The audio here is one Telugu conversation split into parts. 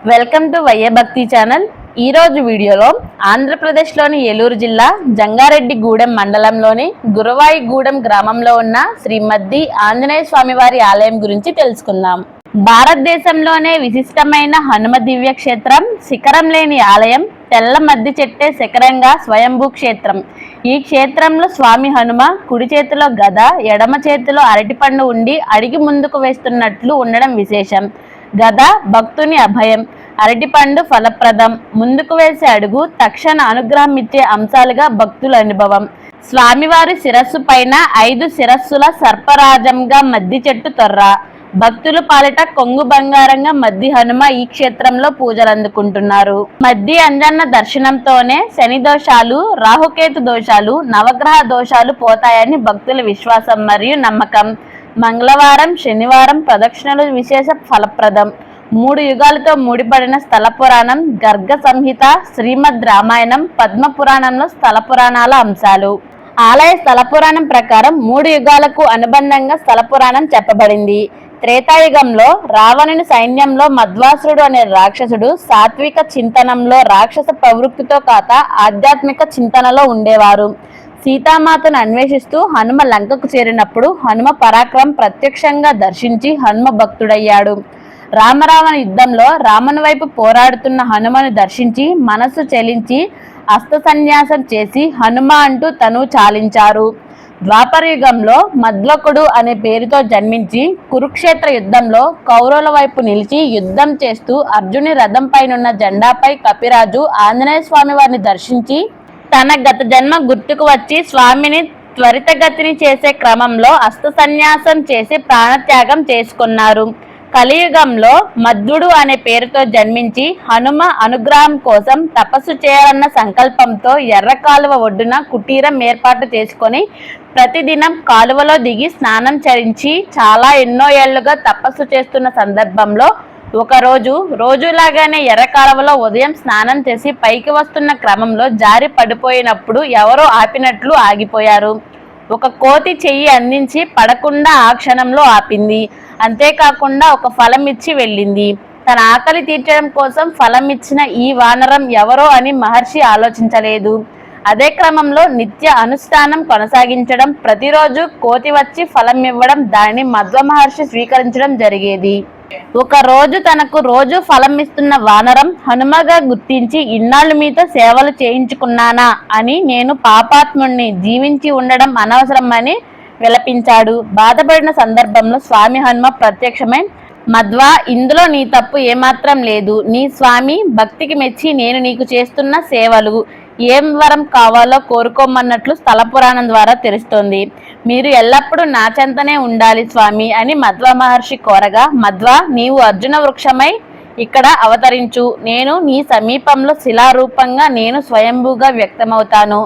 వెల్కమ్ టు వైఏ భక్తి ఛానల్. ఈ రోజు వీడియోలో ఆంధ్రప్రదేశ్లోని ఏలూరు జిల్లా జంగారెడ్డిగూడెం మండలంలోని గురవాయిగూడెం గ్రామంలో ఉన్న శ్రీ మద్ది ఆంజనేయ స్వామి వారి ఆలయం గురించి తెలుసుకుందాం. భారతదేశంలోనే విశిష్టమైన హనుమ దివ్య క్షేత్రం, శిఖరం లేని ఆలయం, తెల్ల మద్ది చెట్టే శిఖరంగా స్వయంభూ క్షేత్రం. ఈ క్షేత్రంలో స్వామి హనుమ కుడి చేతిలో గద, ఎడమ చేతిలో అరటిపండు ఉండి అడిగి ముందుకు వేస్తున్నట్లు ఉండడం విశేషం. గద భక్తుని అభయం, అరటిపండు ఫలప్రదం, ముందుకు వేసే అడుగు తక్షణ అనుగ్రహం ఇచ్చే అంశాలుగా భక్తుల అనుభవం. స్వామివారి శిరస్సు పైన 5 శిరస్సుల సర్పరాజంగా మద్ది చెట్టు తొర్ర. భక్తుల పాలిట కొంగు బంగారంగా మద్ది హనుమ ఈ క్షేత్రంలో పూజలు అందుకుంటున్నారు. మద్ది అంజన్న దర్శనంతోనే శని దోషాలు, రాహుకేతు దోషాలు, నవగ్రహ దోషాలు పోతాయని భక్తుల విశ్వాసం మరియు నమ్మకం. మంగళవారం, శనివారం ప్రదక్షిణలు విశేష ఫలప్రదం. 3 యుగాలతో ముడిపడిన స్థల పురాణం, గర్గ సంహిత, శ్రీమద్ రామాయణం, పద్మ పురాణంలో స్థల పురాణాల అంశాలు. ఆలయ స్థల పురాణం ప్రకారం 3 యుగాలకు అనుబంధంగా స్థల పురాణం చెప్పబడింది. త్రేతాయుగంలో రావణుని సైన్యంలో మధ్వాసురుడు అనే రాక్షసుడు సాత్విక చింతనంలో, రాక్షస ప్రవృత్తితో కాక ఆధ్యాత్మిక చింతనలో ఉండేవారు. సీతామాతను అన్వేషిస్తూ హనుమ లంకకు చేరినప్పుడు హనుమ పరాక్రమం ప్రత్యక్షంగా దర్శించి హనుమ భక్తుడయ్యాడు. రామరావణ యుద్ధంలో రాముని వైపు పోరాడుతున్న హనుమను దర్శించి మనస్సు చెలించి అస్త సన్యాసం చేసి హనుమ అంటూ తను చాలించారు. ద్వాపర యుగంలో మద్వకుడు అనే పేరుతో జన్మించి కురుక్షేత్ర యుద్ధంలో కౌరవుల వైపు నిలిచి యుద్ధం చేస్తూ అర్జుని రథం పైనున్న జెండాపై కపిరాజు ఆంజనేయ స్వామి వారిని దర్శించి తన గత జన్మ గుర్తుకు వచ్చి స్వామిని త్వరితగతిని చేసే క్రమంలో అస్త సన్యాసం చేసి ప్రాణత్యాగం చేసుకున్నారు. కలియుగంలో మధ్వుడు అనే పేరుతో జన్మించి హనుమ అనుగ్రహం కోసం తపస్సు చేయాలన్న సంకల్పంతో ఎర్ర కాలువ ఒడ్డున కుటీరం ఏర్పాటు చేసుకొని ప్రతిదినం కాలువలో దిగి స్నానం చరించి చాలా ఎన్నో ఏళ్లుగా తపస్సు చేస్తున్న సందర్భంలో ఒకరోజు రోజులాగానే ఎర్ర కాలువలో ఉదయం స్నానం చేసి పైకి వస్తున్న క్రమంలో జారి పడిపోయినప్పుడు ఎవరో ఆపినట్లు ఆగిపోయారు. ఒక కోతి చెయ్యి అందించి పడకుండా ఆ క్షణంలో ఆపింది. అంతేకాకుండా ఒక ఫలం ఇచ్చి వెళ్ళింది. తన ఆకలి తీర్చడం కోసం ఫలం ఇచ్చిన ఈ వానరం ఎవరో అని మహర్షి ఆలోచించలేదు. అదే క్రమంలో నిత్య అనుష్ఠానం కొనసాగించడం, ప్రతిరోజు కోతి వచ్చి ఫలం ఇవ్వడం, దానిని మధ్వ మహర్షి స్వీకరించడం జరిగేది. ఒక రోజు తనకు రోజు ఫలం ఇస్తున్న వానరం హనుమగా గుర్తించి ఇన్నాళ్ళు మీతో సేవలు చేయించుకున్నానా అని, నేను పాపాత్ముణ్ణి, జీవించి ఉండడం అనవసరం అని విలపించాడు. బాధపడిన సందర్భంలో స్వామి హనుమ ప్రత్యక్షమై, మధ్వా, ఇందులో నీ తప్పు ఏమాత్రం లేదు. నీ స్వామి భక్తికి మెచ్చి నేను నీకు చేస్తున్న సేవలు, ఏం వరం కావాలో కోరుకోమన్నట్లు స్థల పురాణం ద్వారా తెలుస్తోంది. మీరు ఎల్లప్పుడూ నా చెంతనే ఉండాలి స్వామి అని మధ్వ మహర్షి కోరగా, మధ్వా, నీవు అర్జున వృక్షమై ఇక్కడ అవతరించు. నేను నీ సమీపంలో శిలారూపంగా నేను స్వయంభూగా వ్యక్తమవుతాను.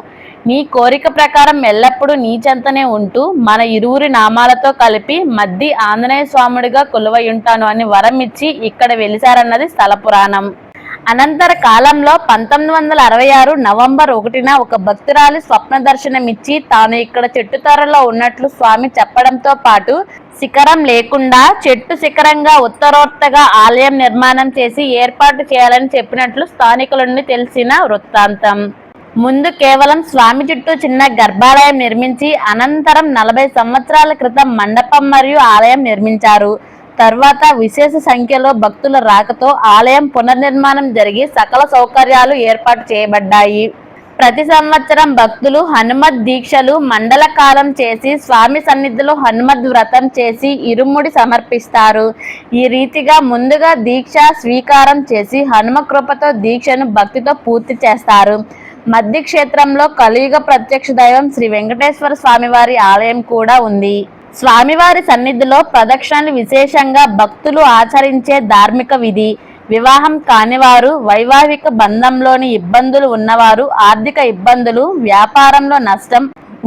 నీ కోరిక ప్రకారం ఎల్లప్పుడూ నీ చెంతనే ఉంటూ మన ఇరువురి నామాలతో కలిపి మద్ది ఆంజనేయ స్వాముడిగా కొలువై ఉంటాను అని వరం ఇచ్చి ఇక్కడ వెలిశారన్నది స్థల పురాణం. అనంతర కాలంలో 1966 నవంబర్ 1న ఒక భక్తురాలి స్వప్న దర్శనమిచ్చి తాను ఇక్కడ చెట్టు తొర్రలో ఉన్నట్లు స్వామి చెప్పడంతో పాటు శిఖరం లేకుండా చెట్టు శిఖరంగా ఉత్తరోత్తగా ఆలయం నిర్మాణం చేసి ఏర్పాటు చేయాలని చెప్పినట్లు స్థానికుల నుండి తెలిసిన వృత్తాంతం. ముందు కేవలం స్వామి చుట్టూ చిన్న గర్భాలయం నిర్మించి అనంతరం 40 సంవత్సరాల క్రితం మండపం మరియు ఆలయం నిర్మించారు. తర్వాత విశేష సంఖ్యలో భక్తుల రాకతో ఆలయం పునర్నిర్మాణం జరిగి సకల సౌకర్యాలు ఏర్పాటు చేయబడ్డాయి. ప్రతి సంవత్సరం భక్తులు హనుమత్ దీక్షలు మండల కాలం చేసి స్వామి సన్నిధిలో హనుమద్ వ్రతం చేసి ఇరుముడి సమర్పిస్తారు. ఈ రీతిగా ముందుగా దీక్ష స్వీకారం చేసి హనుమ కృపతో దీక్షను భక్తితో పూర్తి చేస్తారు. మద్ది క్షేత్రంలో కలియుగ ప్రత్యక్ష దైవం శ్రీ వెంకటేశ్వర స్వామివారి ఆలయం కూడా ఉంది. స్వామివారి సన్నిధిలో ప్రదక్షిణలు విశేషంగా భక్తులు ఆచరించే ధార్మిక విధి. వివాహం కానివారు, వైవాహిక బంధంలోని ఇబ్బందులు ఉన్నవారు, ఆర్థిక ఇబ్బందులు, వ్యాపారంలో నష్టం,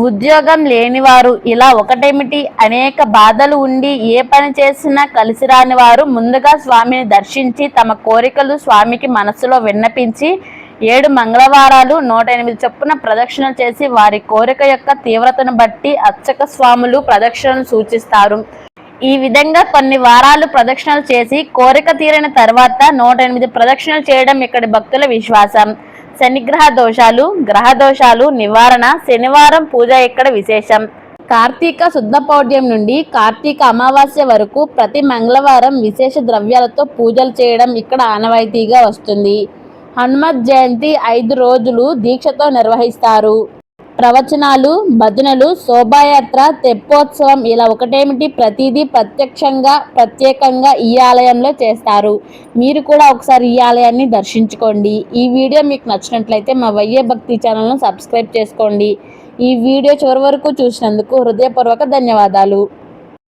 ఉద్యోగం లేనివారు, ఇలా ఒకటేమిటి అనేక బాధలు ఉండి ఏ పని చేసినా కలిసి రాని వారు ముందుగా స్వామిని దర్శించి తమ కోరికలు స్వామికి మనస్సులో విన్నపించి 7 మంగళవారాలు 108 చొప్పున ప్రదక్షిణలు చేసి వారి కోరిక యొక్క తీవ్రతను బట్టి అర్చక స్వాములు ప్రదక్షిణలు సూచిస్తారు. ఈ విధంగా కొన్ని వారాలు ప్రదక్షిణలు చేసి కోరిక తీరిన తర్వాత 108 ప్రదక్షిణలు చేయడం ఇక్కడి భక్తుల విశ్వాసం. శనిగ్రహ దోషాలు, గ్రహ దోషాలు నివారణ, శనివారం పూజ ఇక్కడ విశేషం. కార్తీక శుద్ధ పౌర్ణమి నుండి కార్తీక అమావాస్య వరకు ప్రతి మంగళవారం విశేష ద్రవ్యాలతో పూజలు చేయడం ఇక్కడ ఆనవాయితీగా వస్తుంది. హనుమత్ జయంతి 5 రోజులు దీక్షతో నిర్వహిస్తారు. ప్రవచనాలు, భజనలు, శోభాయాత్ర, తెప్పోత్సవం ఇలా ఒకటేమిటి ప్రతిదీ ప్రత్యేకంగా ఈ ఆలయంలో చేస్తారు. మీరు కూడా ఒకసారి ఈ ఆలయాన్ని దర్శించుకోండి. ఈ వీడియో మీకు నచ్చినట్లయితే మా వైఏ భక్తి ఛానల్ను సబ్స్క్రైబ్ చేసుకోండి. ఈ వీడియో చివరి వరకు చూసినందుకు హృదయపూర్వక ధన్యవాదాలు.